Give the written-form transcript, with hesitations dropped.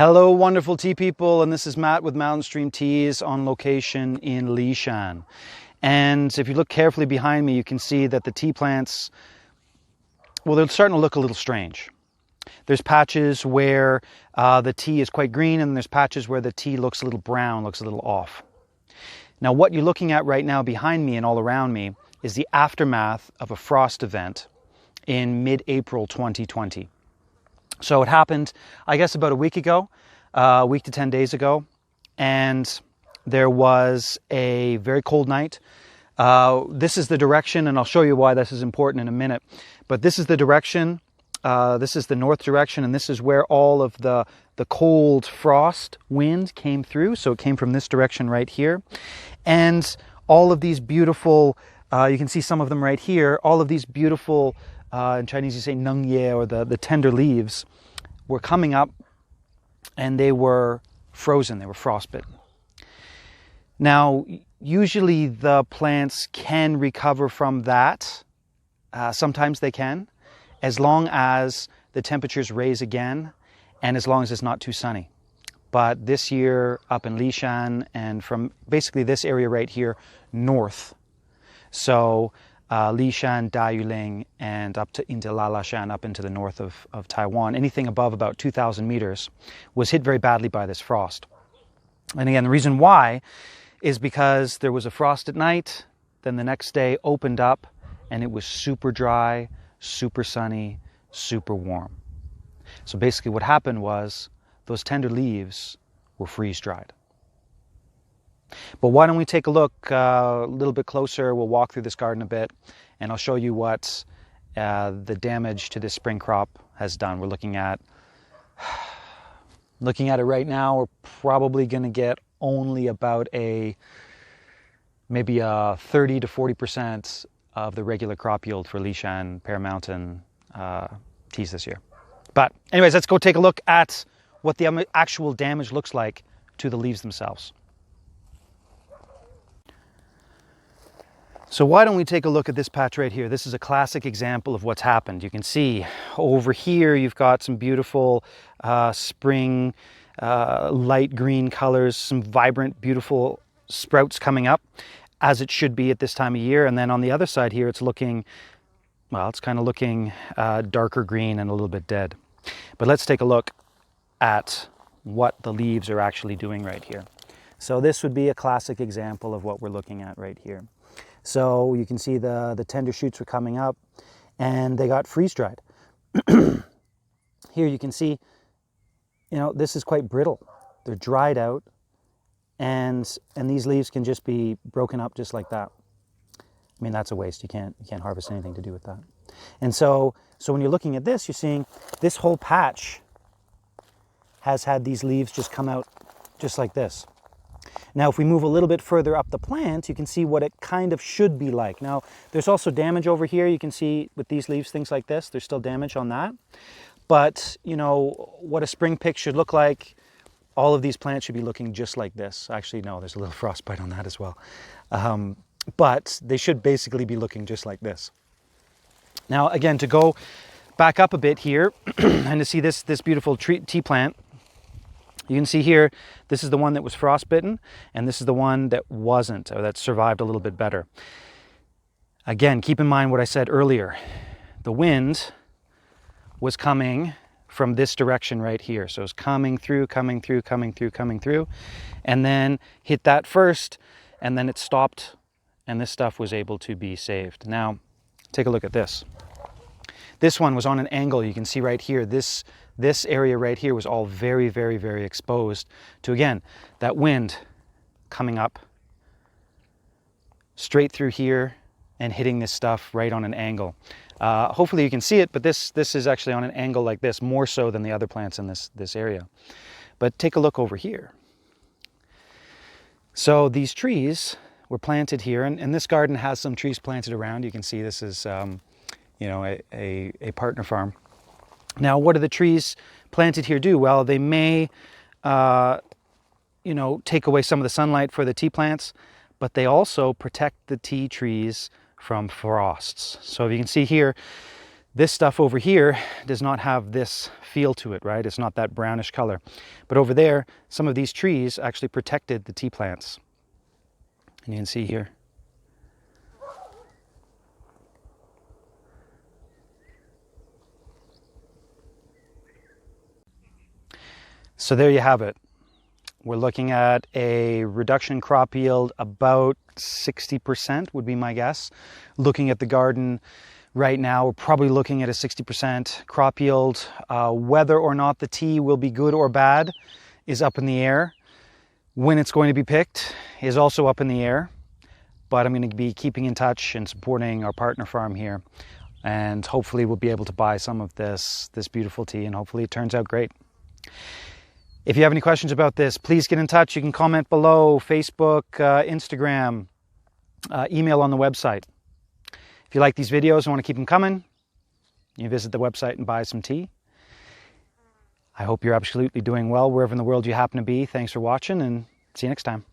Hello, wonderful tea people, and this is Matt with Mountain Stream Teas on location in Lishan. And if you look carefully behind me, you can see that the tea plants, well, they're starting to look a little strange. There's patches where the tea is quite green, and there's patches where the tea looks a little brown, looks a little off. Now, what you're looking at right now behind me and all around me is the aftermath of a frost event in mid-April 2020. So it happened, I guess, about a week ago, a week to 10 days ago, and there was a very cold night. This is the direction, and I'll show you why this is important in a minute, but this is the direction, this is the north direction, and this is where all of the cold frost wind came through. So it came from this direction right here, and all of these beautiful, you can see some of them right here, all of these beautiful, in Chinese you say nengye, or the tender leaves, were coming up, and they were frozen, they were frostbitten. Now, usually the plants can recover from that. Sometimes they can, as long as the temperatures raise again, and as long as it's not too sunny. But this year up in Lishan, and from basically this area right here north, so Lishan, Dayuling, and up to into Lalashan, up into the north of Taiwan, anything above about 2,000 meters, was hit very badly by this frost. And again, the reason why is because there was a frost at night, then the next day opened up, and it was super dry, super sunny, super warm. So basically what happened was those tender leaves were freeze-dried. But why don't we take a look a little bit closer. We'll walk through this garden a bit, and I'll show you what the damage to this spring crop has done. We're looking at it right now. We're probably going to get only about maybe a 30 to 40% of the regular crop yield for Lishan Pear Mountain teas this year. But anyways, let's go take a look at what the actual damage looks like to the leaves themselves. So why don't we take a look at this patch right here? This is a classic example of what's happened. You can see over here you've got some beautiful spring light green colors, some vibrant, beautiful sprouts coming up, as it should be at this time of year. And then on the other side here, it's looking, well, it's kind of looking darker green and a little bit dead. But let's take a look at what the leaves are actually doing right here. So this would be a classic example of what we're looking at right here. So you can see the tender shoots were coming up, and they got freeze-dried. Here you can see, you know, this is quite brittle. They're dried out, and these leaves can just be broken up just like that. I mean, that's a waste. You can't harvest anything to do with that. And so when you're looking at this, you're seeing this whole patch has had these leaves just come out just like this. Now, if we move a little bit further up the plant, you can see what it kind of should be like. Now, there's also damage over here. You can see with these leaves, things like this, there's still damage on that. But, you know, what a spring pick should look like, all of these plants should be looking just like this. Actually, no, there's a little frostbite on that as well. But they should basically be looking just like this. Now, again, to go back up a bit here and to see this beautiful tea plant, you can see here, this is the one that was frostbitten, and this is the one that wasn't, or that survived a little bit better. Again, keep in mind what I said earlier. The wind was coming from this direction right here. So it's coming through, and then hit that first, and then it stopped, and this stuff was able to be saved. Now, take a look at this. This one was on an angle. You can see right here, this area right here was all very, very, very exposed to, again, that wind coming up straight through here and hitting this stuff right on an angle. Hopefully you can see it, but this is actually on an angle like this, more so than the other plants in this area. But take a look over here. So these trees were planted here, and this garden has some trees planted around. You can see this is you know, a partner farm. Now, what do the trees planted here do? Well, they may, you know, take away some of the sunlight for the tea plants, but they also protect the tea trees from frosts. So if you can see here, This stuff over here does not have this feel to it, right? It's not that brownish color. But over there, some of these trees actually protected the tea plants. And you can see here. So there you have it. We're looking at a reduction crop yield about 60% would be my guess. Looking at the garden right now, we're probably looking at a 60% crop yield. Whether or not the tea will be good or bad is up in the air. When it's going to be picked is also up in the air. But I'm going to be keeping in touch and supporting our partner farm here. And hopefully we'll be able to buy some of this beautiful tea, and hopefully it turns out great. If you have any questions about this, please get in touch. You can comment below, Facebook, Instagram, email on the website. If you like these videos and want to keep them coming, you visit the website and buy some tea. I hope you're absolutely doing well wherever in the world you happen to be. Thanks for watching, and see you next time.